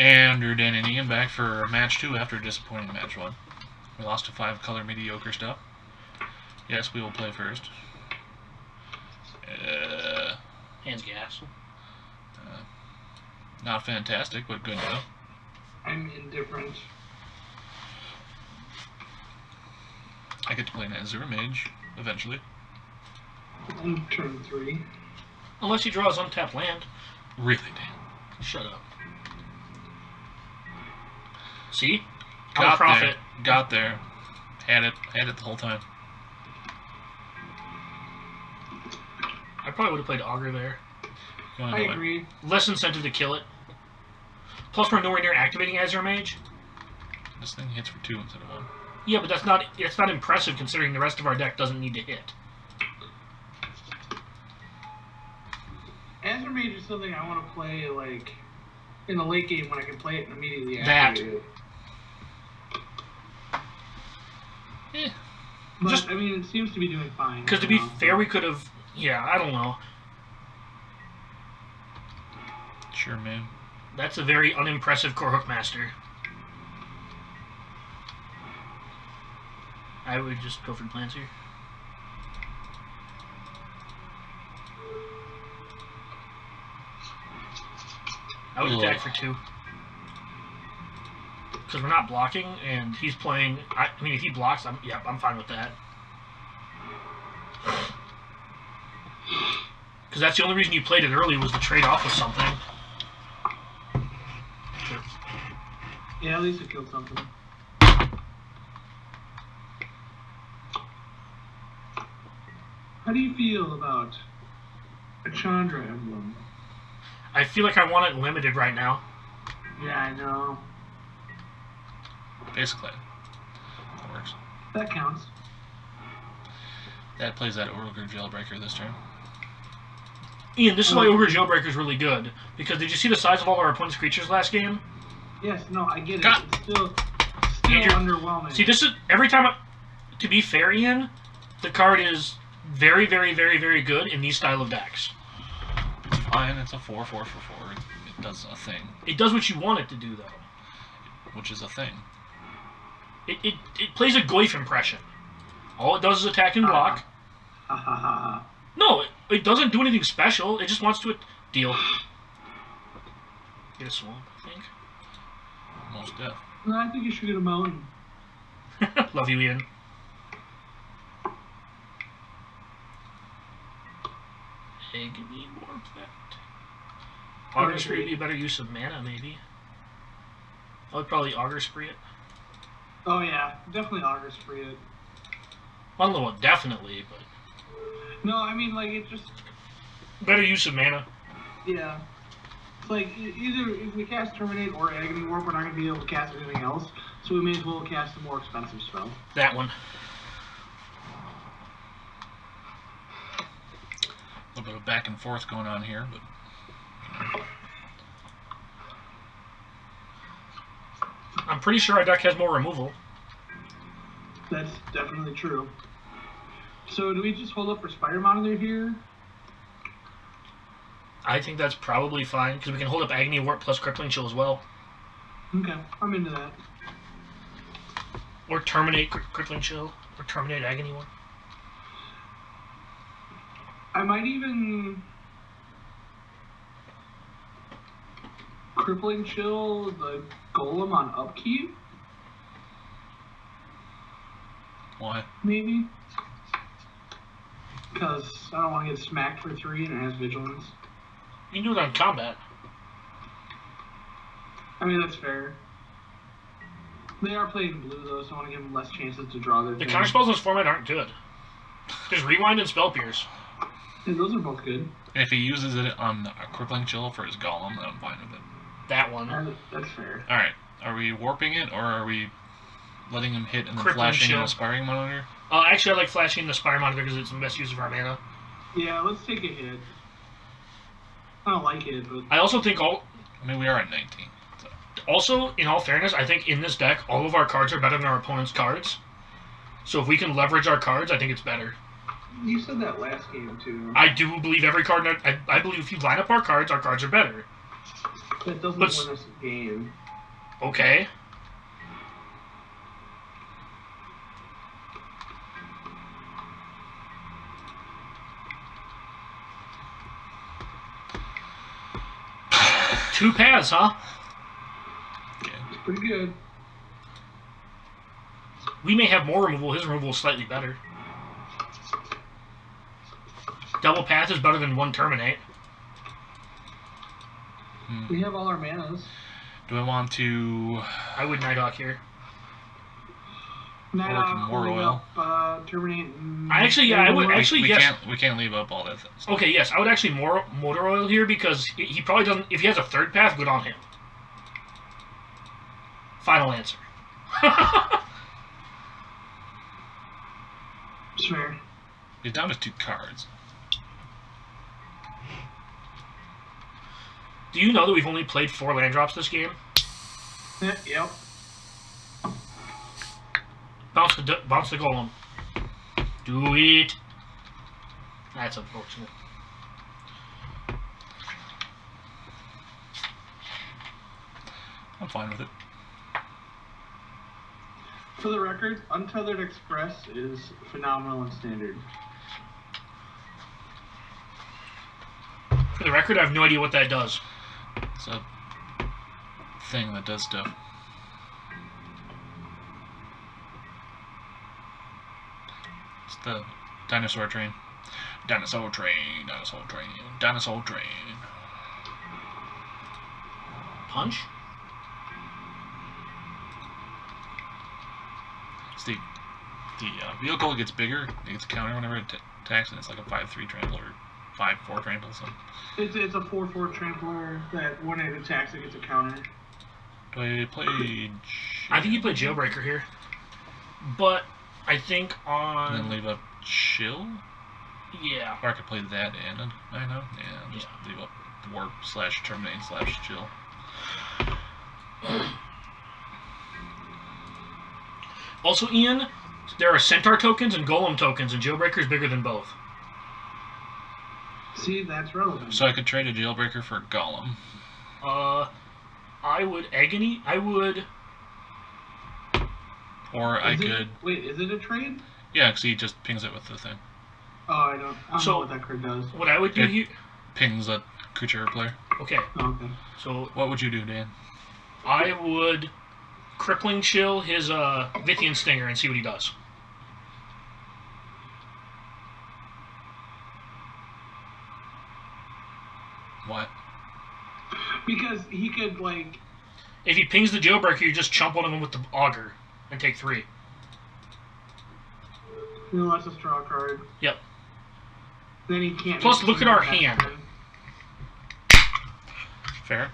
And you're Dan and Ian back for match 2 after a disappointing match 1. We lost to 5-color mediocre stuff. Yes, we will play first. Hands gas. Not fantastic, but good enough. I'm indifferent. I get to play an Azure Mage, eventually. On turn 3. Unless he draws untapped land. Really, Dan? Shut up. See? I'm a prophet. Got there. Had it the whole time. I probably would have played Augur there. I agree. Less incentive to kill it. Plus, we're nowhere near activating Azure Mage. This thing hits for 2 instead of 1. Yeah, but that's not impressive considering the rest of our deck doesn't need to hit. Azure Mage is something I want to play like in the late game when I can play it and immediately That. activate it. But, I mean, it seems to be doing fine. Because to be fair, we could have... Yeah, I don't know. Sure, man. That's a very unimpressive Core Hook Master. I would just go for plans here. I would attack for 2. Because we're not blocking, and he's playing... I mean, if he blocks, I'm fine with that. Because that's the only reason you played it early was to trade off with something. Yeah, at least it killed something. How do you feel about a Chandra emblem? I feel like I want it limited right now. Yeah, I know. Basically. That works. That counts. That plays that Ogre Jailbreaker this turn. Ian, this is why Ogre Jailbreaker is really good. Because did you see the size of all our opponent's creatures last game? Yes, no, I get it. God. It's still underwhelming. See, this is... Every time... To be fair, Ian, the card is very, very, very, very good in these style of decks. It's fine. It's a 4/4 for 4. It does a thing. It does what you want it to do, though. Which is a thing. It plays a Goyf impression. All it does is attack and block. No, it doesn't do anything special. It just wants to deal. Get a swamp, I think. Most deaf. No, I think you should get a mountain. Love you, Ian. Hey, give me more effect. Augur Spree would be a better use of mana, maybe. I would probably Augur Spree it. Oh yeah, definitely Augur Spree it. I don't know what definitely, but... No, I mean, like, it just... Better use of mana. Yeah. It's like, either if we cast Terminate or Agony Warp, we're not going to be able to cast anything else, so we may as well cast a more expensive spell. That one. A little bit of back and forth going on here, but... You know. I'm pretty sure our deck has more removal. That's definitely true. So do we just hold up for Spider Monitor here? I think that's probably fine, because we can hold up Agony Warp plus Crippling Chill as well. Okay, I'm into that. Or terminate Crippling Chill, or terminate Agony Warp. I might even... Crippling Chill the Golem on upkeep? Why? Maybe? Because I don't want to get smacked for 3 and it has Vigilance. You can do it on combat. I mean, that's fair. They are playing blue, though, so I want to give them less chances to draw their The thing. counterspells in this format aren't good. There's Rewind and Spell Pierce. Yeah, those are both good. And if he uses it on a Crippling Chill for his Golem, then I'm fine with it. That one. That's fair. Alright, are we warping it, or are we letting him hit and then Crippling flashing Chill. an Aspiring Monitor? Actually, I like flashing the Spire Monitor because it's the best use of our mana. Yeah, let's take a hit. I don't like it, but... I also think I mean, we are at 19. So. Also, in all fairness, I think in this deck, all of our cards are better than our opponent's cards. So if we can leverage our cards, I think it's better. You said that last game, too. I do believe every card... I believe if you line up our cards are better. That doesn't But- win us a game. Okay. Two paths, huh? Okay. It's pretty good. We may have more removal. His removal is slightly better. Double path is better than one terminate. We have all our manas. Do I want to... I would Nighthawk here. Nighthawk, more holding oil. up, terminate. I would actually we yes. can't leave up all that stuff. Okay, yes, I would actually motor oil here because he probably doesn't. If he has a third path, good on him. Final answer. Sure. He's down to 2 cards. Do you know that we've only played 4 land drops this game? Yep. Bounce the golem. Do it. That's unfortunate. I'm fine with it. For the record, Untethered Express is phenomenal in Standard. For the record, I have no idea what that does. It's a thing that does stuff. It's the dinosaur train. Dinosaur train, dinosaur train, dinosaur train. Punch? It's the vehicle gets bigger, it gets counter whenever it attacks, and it's like a 5-3 trample or 5-4 trample. So. It's a 4/4 trampler that when it attacks, it gets a counter. Do I play? I think you play Jailbreaker here. But I think on... And then leave up chill? Yeah. Or I could play that and I know. Yeah, just leave up warp / terminate / chill. Also, Ian, there are Centaur tokens and Golem tokens, and Jailbreaker is bigger than both. See, that's relevant. So I could trade a Jailbreaker for a Golem. I would Agony. I would... Or I could... Wait, is it a trade? Yeah, because he just pings it with the thing. Oh, I don't know what that card does. What I would do here... Pings a creature or player. Okay. Oh, okay. So What would you do, Dan? I would Crippling Chill his Vithian Stinger and see what he does. What? Because he could, like... If he pings the Jailbreaker, you just chump on him with the Augur and take 3. You know, that's a straw card. Yep. Then he can't... Plus, make look at any our attacks hand. again. Fair?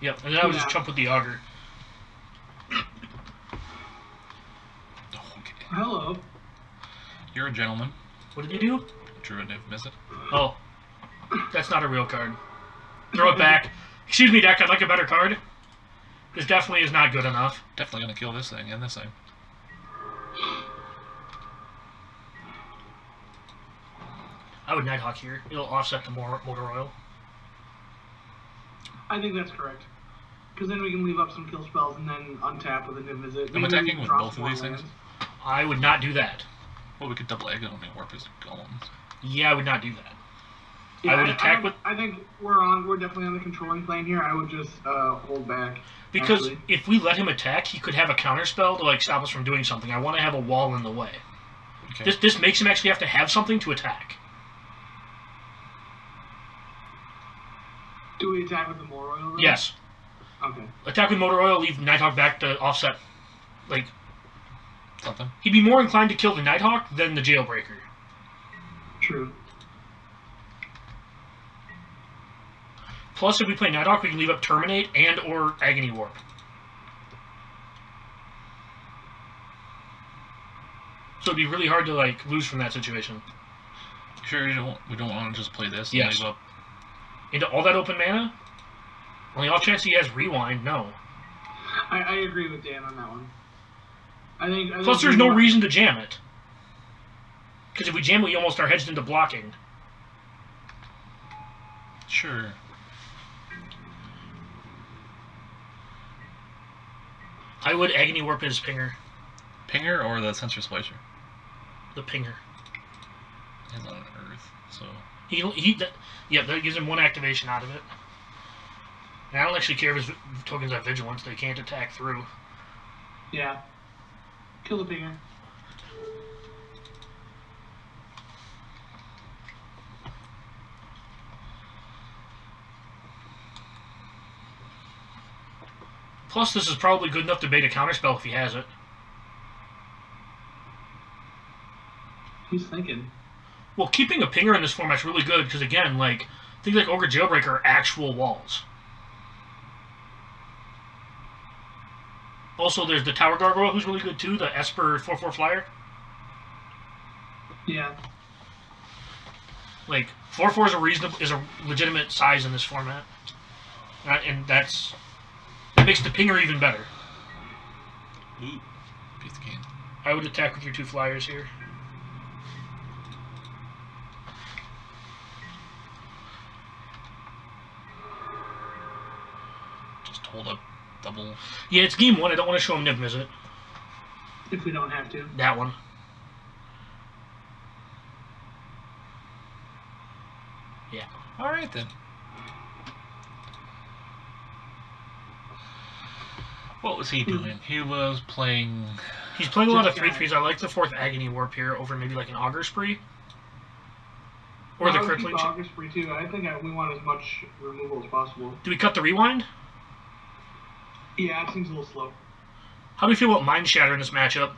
Yep, and then I would just Yeah. chump with the Augur. Okay. Hello. You're a gentleman. What did you do? Druid, miss it. Oh. That's not a real card. Throw it back. Excuse me, deck, I'd like a better card. This definitely is not good enough. Definitely gonna kill this thing and this thing. I would Nighthawk here. It'll offset the Motor Oil. I think that's correct. Because then we can leave up some kill spells and then untap with a Niv Visit. I'm Maybe attacking with drop both some of these more things. lands. I would not do that. Well, we could double egg it on the warp his golems. Yeah, I would not do that. Yeah, I would attack with... I think we're definitely on the controlling plane here. I would just hold back. Because actually. if we let him attack, he could have a counter spell to like stop us from doing something. I want to have a wall in the way. Okay. This makes him actually have to have something to attack. Do we attack with the more oil? Then? Yes. Okay. Attack with Motor Oil, leave Nighthawk back to offset. Like, Something. he'd be more inclined to kill the Nighthawk than the Jailbreaker. True. Plus, if we play Nighthawk, we can leave up Terminate and or Agony Warp. So it'd be really hard to like lose from that situation. Sure, we don't want to just play this and Yes. leave up. Into all that open mana? Only off chance he has Rewind, no. I agree with Dan on that one. I think Plus, there's no reason to jam it. Because if we jam it, we almost are hedged into blocking. Sure. I would Agony Warp his Pinger. Pinger or the Sensor Splicer? The Pinger. He's on an Earth, so... Yeah, that gives him one activation out of it. And I don't actually care if his tokens have Vigilance. They can't attack through. Yeah. Kill the Pinger. Plus, this is probably good enough to bait a counterspell if he has it. He's thinking. Well, keeping a Pinger in this format is really good because, again, like things like Ogre Jailbreaker are actual walls. Also, there's the Tower Gargoyle, who's really good too, the Esper 4/4 flyer. Yeah. Like 4/4 is a legitimate size in this format, and that makes the Pinger even better. Ooh, piece of cane. I would attack with your 2 flyers here. Just hold up double. Yeah, it's game 1. I don't want to show him Niv Mizzet. If we don't have to. That one. Yeah. Alright then. What was he doing? He was playing... He's playing a lot of 3/3s. I like the 4th Agony Warp here over maybe like an Augur Spree. Or the Crippling. Augur Spree too. I think we want as much removal as possible. Do we cut the Rewind? Yeah, it seems a little slow. How do you feel about Mind Shatter in this matchup?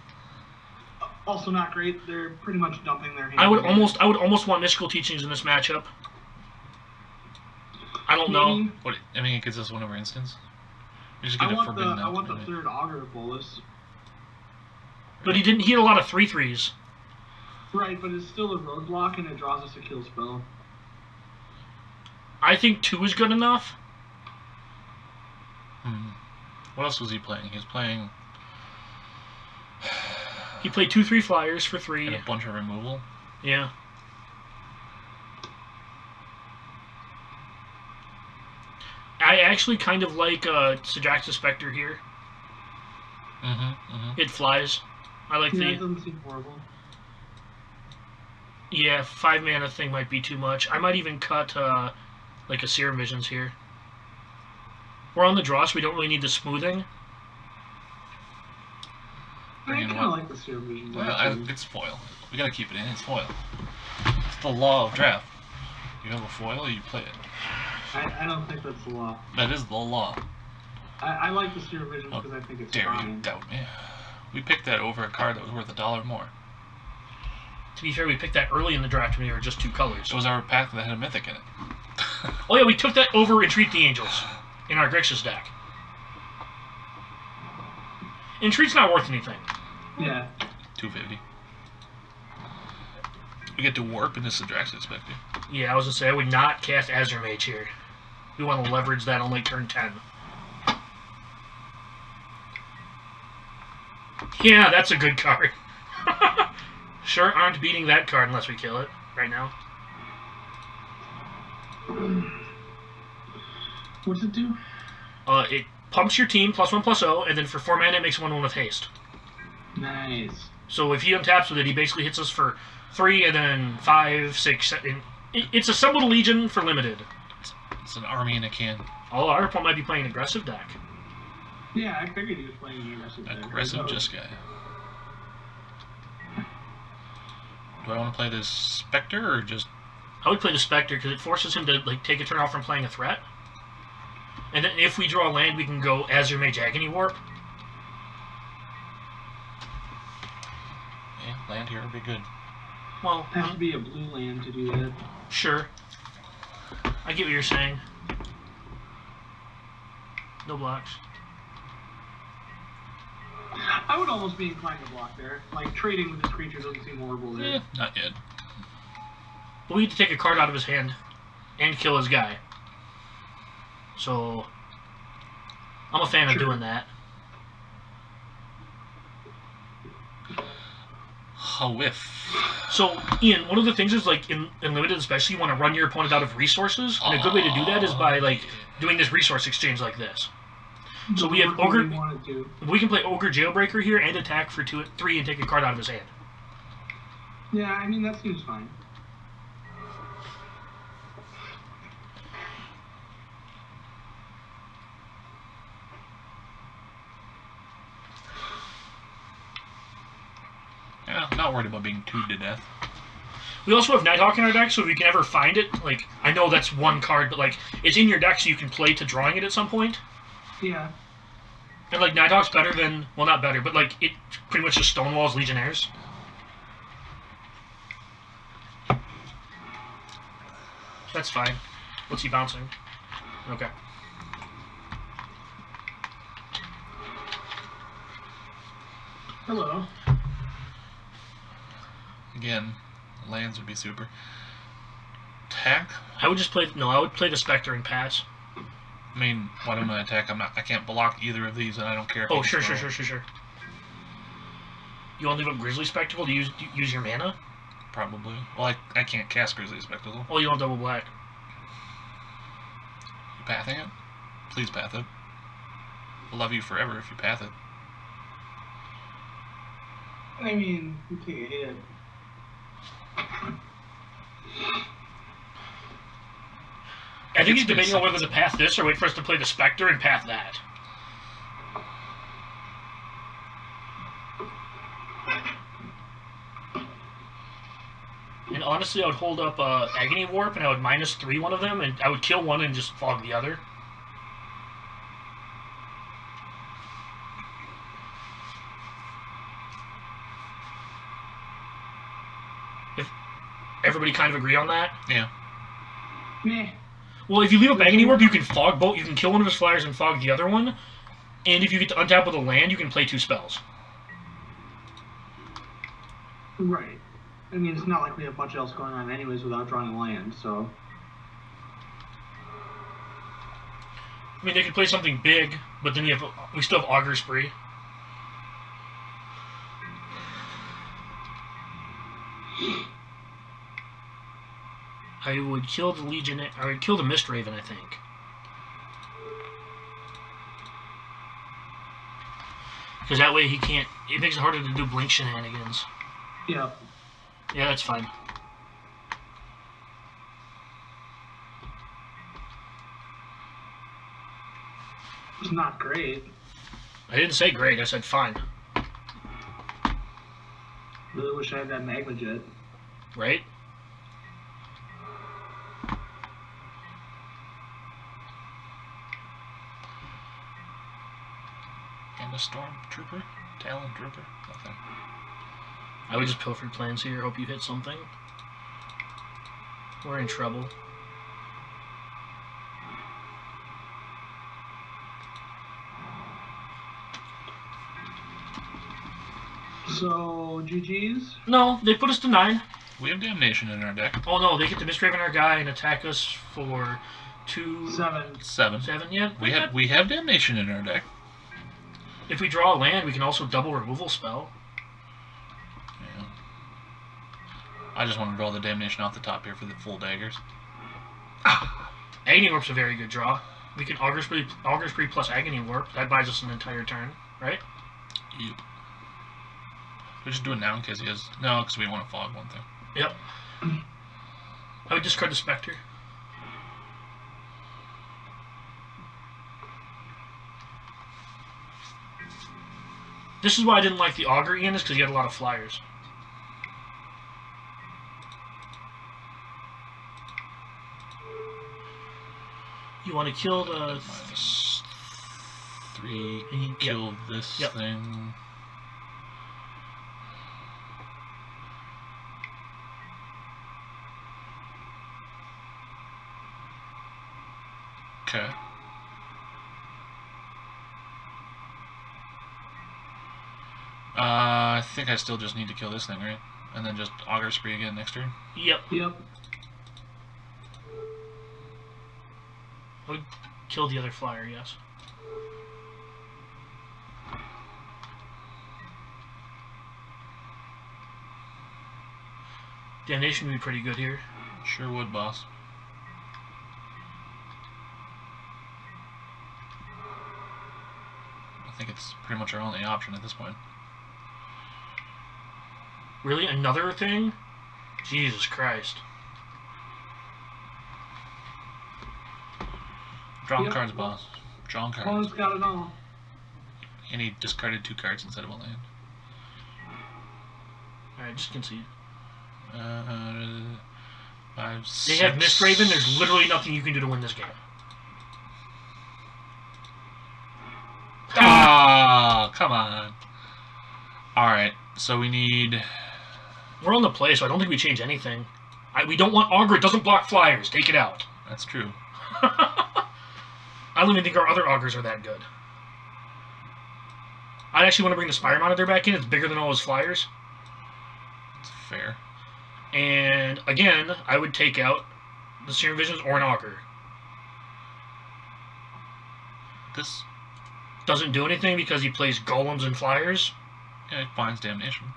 Also not great. They're pretty much dumping their hand. I would almost want Mystical Teachings in this matchup. I don't know. What? I mean, it gives us 1 over instance. You just get I a forbidden want the 3rd Augur Bolus. But he didn't. He had a lot of 3/3s. Right, but it's still a roadblock and it draws us a kill spell. I think 2 is good enough. What else was he playing? He was playing... He played 2/3 flyers for 3. And a bunch of removal. Yeah. I actually kind of like Sejax's Spectre here. It flies. I like Yeah, the... it doesn't seem horrible. Yeah, 5 mana thing might be too much. I might even cut like a Serum Visions here. We're on the draw, so we don't really need the smoothing. I kind of like the Serum Visions. Well, it's foil. We gotta keep it in. It's foil. It's the law of draft. You have a foil, you play it. I don't think that's the law. That is the law. I like the Serum Visions because I think it's Dare fine. you doubt me? We picked that over a card that was worth $1 more. To be fair, we picked that early in the draft when we were just 2 colors. It was our pack that had a mythic in it. Oh yeah, we took that over Entreat the Angels in our Grixis deck. Entreat's not worth anything. Yeah. 250. We get to warp into Sejax's Spectre. Yeah, I was gonna say I would not cast Azure Mage here. We want to leverage that on like turn 10. Yeah, that's a good card. Sure aren't beating that card unless we kill it right now. What's it do? It pumps your team +1/+0, and then for 4 mana it makes 1/1 with haste. Nice. So if he untaps with it, he basically hits us for 3 and then 5, 6, 7. It's a Assembled Legion for limited. It's an army in a can. Oh, our opponent might be playing aggressive deck. Yeah, I figured he was playing an aggressive deck. Aggressive just guy. Do I want to play this Spectre or just... I would play the Spectre because it forces him to like take a turn off from playing a threat. And then if we draw land, we can go Azure Mage Agony Warp. Yeah, land here would be good. Well, It has to be a blue land to do that. sure. I get what you're saying. No blocks. I would almost be inclined to block there. Like, trading with this creature doesn't seem horrible there. Eh, not yet. But we need to take a card out of his hand and kill his guy. So, I'm a fan of doing that. A whiff. So, Ian, one of the things is, like, in limited especially, you want to run your opponent out of resources, and a good way to do that is by, like, doing this resource exchange like this. So we have Ogre... We can play Ogre Jailbreaker here and attack for 3 and take a card out of his hand. Yeah, I mean, that seems fine. Yeah, I'm not worried about being tooed to death. We also have Nighthawk in our deck, so if you can ever find it, like, I know that's one card, but, like, it's in your deck so you can play to drawing it at some point. Yeah. And, like, Nighthawk's better than... Well, not better, but, like, it pretty much just stonewalls Legionnaires. That's fine. What's he bouncing? Okay. Hello. Again, lands would be super. Attack? I would just play... No, I would play the Spectre and pass. I mean, when I'm gonna attack, I can't block either of these, and I don't care if Oh, sure. You want to leave up Grizzly Spectacle to use your mana? Probably. Well, I can't cast Grizzly Spectacle. Oh, you want double black. You pathing it? Please path it. I'll love you forever if you path it. I mean, you take a hit. I think he's debating on whether to path this or wait for us to play the Spectre and path that. And honestly, I would hold up Agony Warp and I would -3 one of them, and I would kill one and just fog the other. If everybody kind of agree on that? Yeah. Meh. Well, if you leave up Agony Warp, you can fog both. You can kill one of his flyers and fog the other one. And if you get to untap with a land, you can play 2 spells. Right. I mean, it's not like we have much else going on anyways without drawing a land, so... I mean, they could play something big, but then we still have Augur Spree. I would kill the Legion. I would kill the Mist Raven, I think. Because that way he can't... It makes it harder to do blink shenanigans. Yeah. Yeah, that's fine. It's not great. I didn't say great, I said fine. Really wish I had that Magma Jet. Right? And a Stormtrooper? Talon Trooper? Nothing. I would just pilfer plans here, hope you hit something. We're in trouble. So, GG's? No, they put us to 9. We have Damnation in our deck. Oh no, they get to Mistraven our guy and attack us for 2... 7. 7. 7, yeah. We have Damnation in our deck. If we draw a land, we can also double removal spell. Yeah. I just want to draw the Damnation off the top here for the full daggers. Agony Warp's a very good draw. We can Augur Spree plus Agony Warp. That buys us an entire turn, right? Yep. We should do it now because he has... No, because we want to fog one thing. Yep. I would discard the Spectre. This is why I didn't like the Augur, Ian, is because he had a lot of flyers. You want to kill the... -3. Kill this thing. Okay. I think I still just need to kill this thing, right? And then just Augur Spree again next turn? Yep. Yep. I would kill the other flyer, yes. Damnation would be pretty good here. Sure would, boss. I think it's pretty much our only option at this point. Really? Another thing? Jesus Christ. Drawing cards, boss. Drawing cards. Opponent's got it all. And he discarded 2 cards instead of a land. Alright, just concede. 5, 6. They have Mistraven. There's literally nothing you can do to win this game. Ah, come on. Alright, so we need... We're on the play, so I don't think we change anything. We don't want Augur. It doesn't block flyers. Take it out. That's true. I don't even think our other Augurs are that good. I actually want to bring the Spire Monitor back in. It's bigger than all his flyers. It's fair. And, again, I would take out the Serum Visions or an Augur. This... Doesn't do anything because he plays Golems and Flyers. Yeah, it finds Damnation.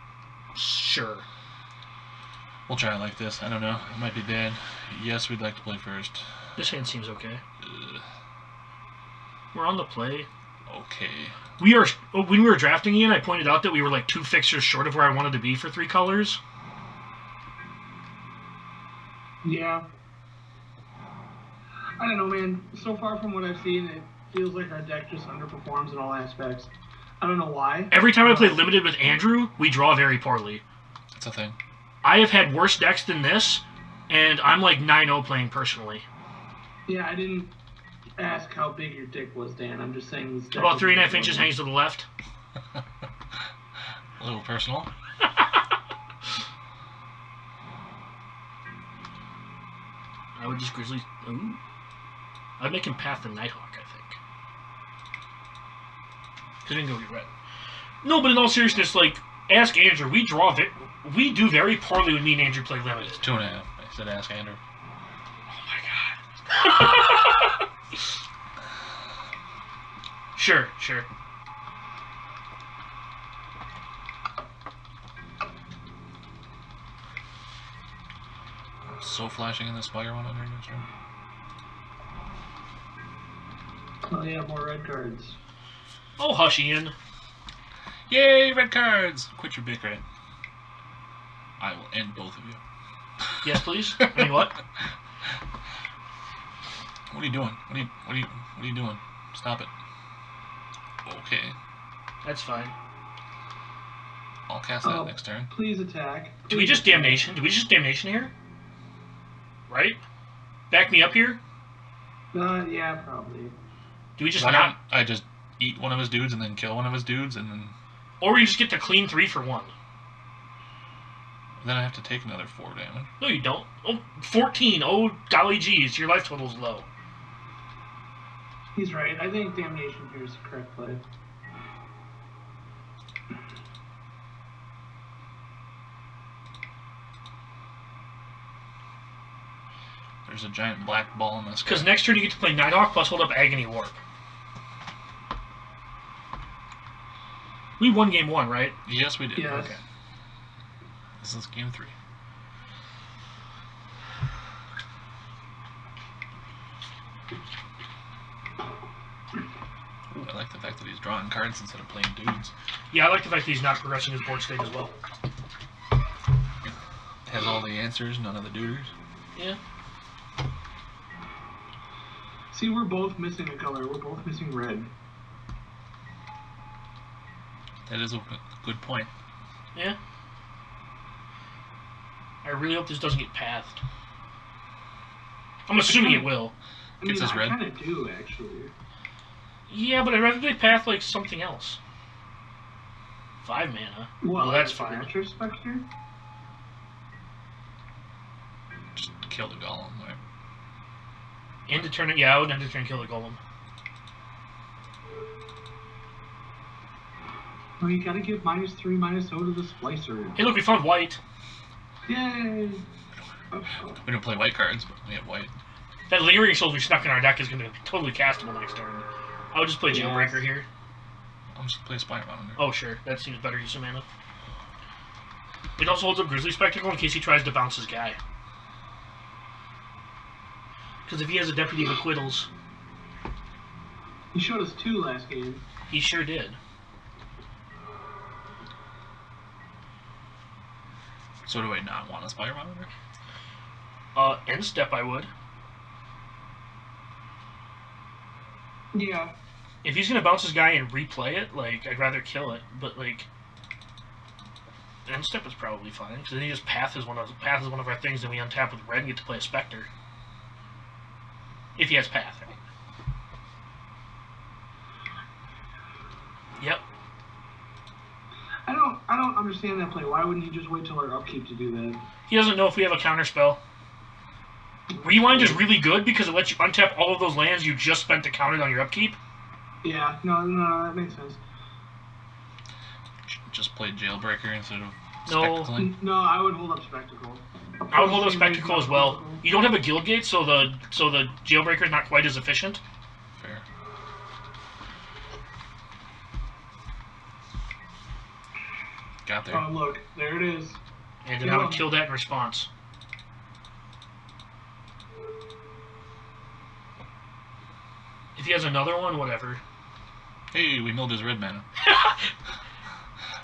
Sure. We'll try it like this. I don't know. It might be bad. Yes, we'd like to play first. This hand seems okay. We're on the play. Okay. We are. When we were drafting Ian, I pointed out that we were like 2 fixtures short of where I wanted to be for 3 colors. Yeah. I don't know, man. So far from what I've seen, it feels like our deck just underperforms in all aspects. I don't know why. Every time I play Limited with Andrew, we draw very poorly. That's a thing. I have had worse decks than this, and I'm like 9-0 playing personally. Yeah, I didn't ask how big your dick was, Dan. I'm just saying this deck About is 3.5 inches hangs to the left. A little personal. I would just Grizzly... Ooh. I'd make him Path the Nighthawk, I think. Because he didn't go get red. No, but in all seriousness, like, ask Andrew. We do very poorly when me and Andrew play Limited. It's 2.5. I said ask Andrew. Oh my god. Sure. So flashing in the Spire one under next turn. Oh, yeah, more red cards. Oh, hush, Ian. Yay, red cards! Quit your bickering. I will end both of you. Yes, please. I mean, what? What are you doing? What are you doing? Stop it. Okay. That's fine. I'll cast that next turn. Please attack. Do we just Damnation? Do we just Damnation here? Right? Back me up here? Yeah, probably. Do we just Why not? don't I just eat one of his dudes and then kill one of his dudes and then... Or we just get to clean 3 for 1. Then I have to take another 4 damage. No, you don't. Oh, 14. Oh, golly geez. Your life total's low. He's right. I think Damnation here is the correct play. There's a giant black ball in this. Because next turn you get to play Nighthawk plus hold up Agony Warp. We won game 1, right? Yes, we did. Yes. Okay. This is game 3. Ooh, I like the fact that he's drawing cards instead of playing dudes. Yeah, I like the fact that he's not progressing his board state as well. Has all the answers, none of the duders. Yeah. See, we're both missing a color. We're both missing red. That is a good point. Yeah. I really hope this doesn't get pathed. I'm assuming it will. I mean, Gets us I red. kind of do, actually. Yeah, but I'd rather they path like something else. 5 mana. Well, that's fine. Mattress Spectre? Just kill the golem, right? End of turn, yeah, I would end of turn kill the golem. Oh, you gotta give -3, -0 to the Splicer. Hey, look, we found white. Yay! We don't play white cards, but we have white. That Lingering Souls we snuck in our deck is going to be totally castable next turn. I would just play Jailbreaker here. I'm just gonna play Spire Monitor. Oh, sure. That seems better use of mana. It also holds up Grizzly Spectacle in case he tries to bounce his guy. Because if he has a Deputy of Acquittals... He showed us 2 last game. He sure did. So do I not want a Spire Monitor? End step I would. Yeah. If he's gonna bounce his guy and replay it, like, I'd rather kill it. But, like... End step is probably fine, because then he just path is one of our things, and we untap with red and get to play a Spectre. If he has path, right? Yep. I don't understand that play. Why wouldn't he just wait till our upkeep to do that? He doesn't know if we have a counter spell. Rewind is really good because it lets you untap all of those lands you just spent to counter it on your upkeep. Yeah, no, that makes sense. Just play Jailbreaker instead of No. Spectacling? No, I would hold up Spectacle. I would hold up Spectacle as well. You don't have a Guild Gate, so the Jailbreaker is not quite as efficient. Fair. Got there. Oh, look, there it is. And then I would kill that in response. If he has another one, whatever. Hey, we milled his red mana.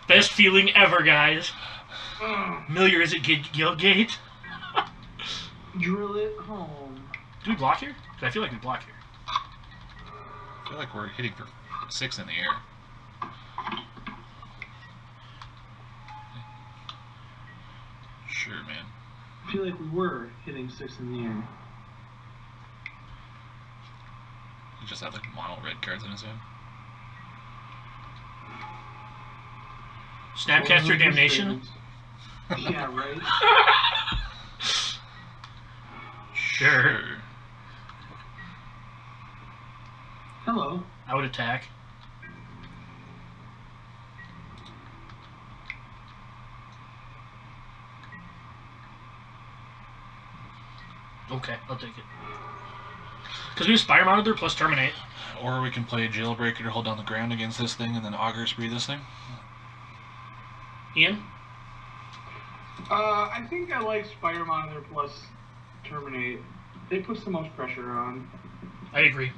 Best feeling ever, guys. Ugh. Mill your Guild Gate. Drill it home. Do we block here? 'Cause I feel like we block here. I feel like we're hitting for 6 in the air. Sure, man. I feel like we were hitting 6 in the air. He just had like mono red cards in his hand. Snapcaster Damnation. Yeah, right? Sure. Hello. I would attack. Okay, I'll take it. Because we have Spire Monitor plus Terminate. Or we can play Jailbreaker to hold down the ground against this thing and then Augur Spree this thing. Ian? I think I like Spire Monitor plus Terminate. It puts the most pressure on. I agree.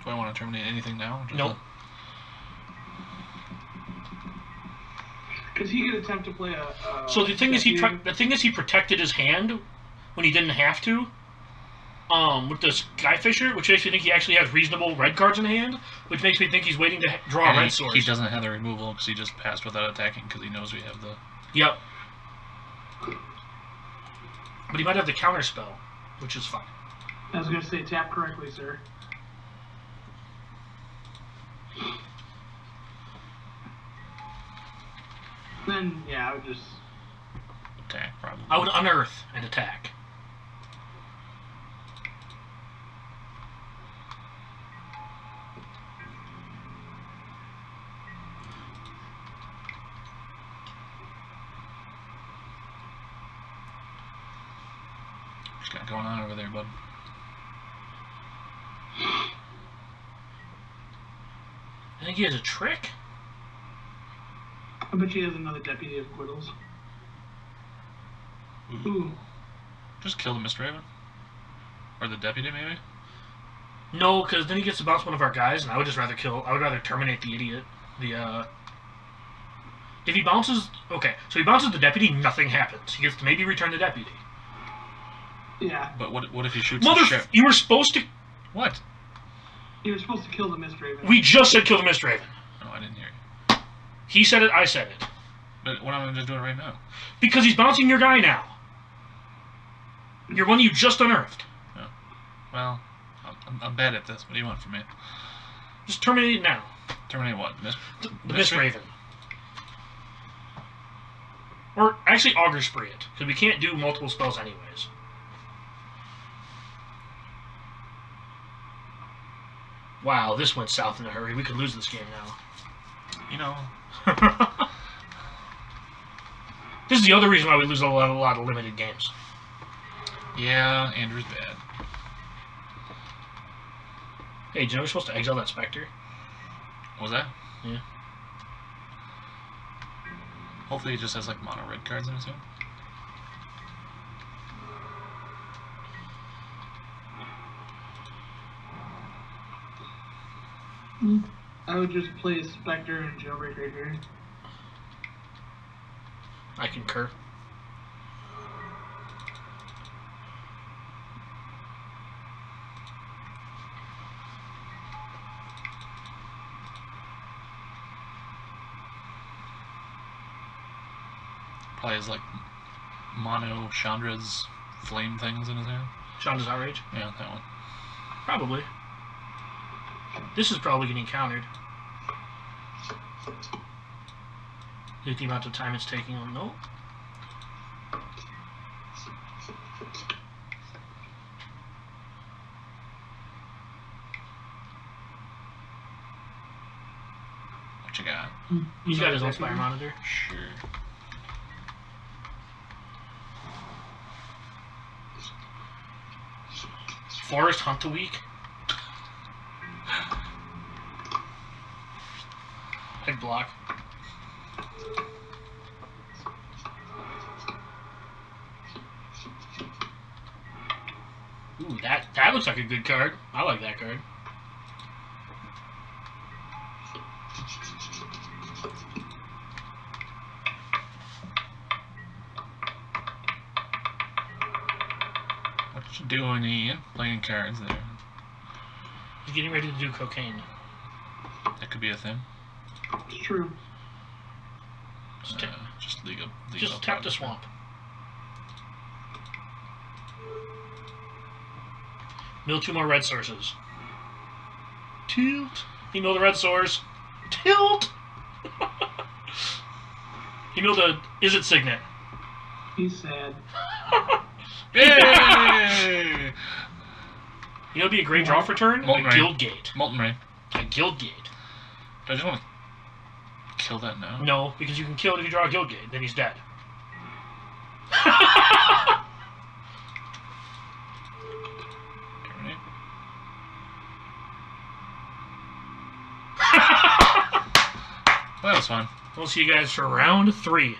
Do I want to terminate anything now? Nope. Because he could attempt to play a. So the thing is, he protected his hand when he didn't have to. With the Skyfisher, which makes me think he actually has reasonable red cards in hand, which makes me think he's waiting to draw a red source. He doesn't have the removal because he just passed without attacking because he knows we have the. Yep. But he might have the counter spell, which is fine. I was going to say tap correctly, sir. Then, yeah, I would just... Attack, probably. I would unearth and attack. What's got going on over there, bud? I think he has a trick. I bet he has another Deputy of Acquittals. Ooh. Just kill the Mistraven. Or the Deputy, maybe? No, because then he gets to bounce one of our guys, and I would just rather terminate the idiot. If he bounces... Okay, so he bounces the Deputy, nothing happens. He gets to maybe return the Deputy. Yeah. But what if he shoots the ship? You were supposed to... What? He was supposed to kill the Mistraven. We just said kill the Mistraven. No, I didn't hear you. He said it, I said it. But what am I just doing right now? Because he's bouncing your guy now. Your one you just unearthed. Oh. Well, I'm bad at this. What do you want from me? Just terminate it now. Terminate what? The Mistraven. Or actually Augur Spree it, because we can't do multiple spells anyways. Wow, this went south in a hurry. We could lose this game now. You know. This is the other reason why we lose a lot of limited games. Yeah, Andrew's bad. Hey, do you know we're supposed to exile that Spectre? What was that? Yeah. Hopefully he just has like mono red cards in his hand. I would just play Spectre and Jailbreak right here. I concur. Probably has like mono Chandra's flame things in his hand. Chandra's Outrage? Yeah, that one. Probably. This is probably getting countered. Look at the amount of time it's taking on. Nope. What you got? He's got his own Spire Monitor. Sure. Forest Hunt the Week. Head block. Ooh, that looks like a good card. I like that card. What you doing, Ian? Playing cards there. He's getting ready to do cocaine. That could be a thing. It's true. Just league up. Just tap the swamp. Mill 2 more red sources. Tilt. He milled the red source. Tilt. He milled a Is It Signet. He's sad. Yay! You know, it'd be a great draw for turn. Molten A Rain. Guild Gate. Molten Rain. A Guild Gate. Do I just want to kill that now? No, because you can kill it if you draw a Guild Gate. Then he's dead. Terminate. Well, that was fun. We'll see you guys for round 3.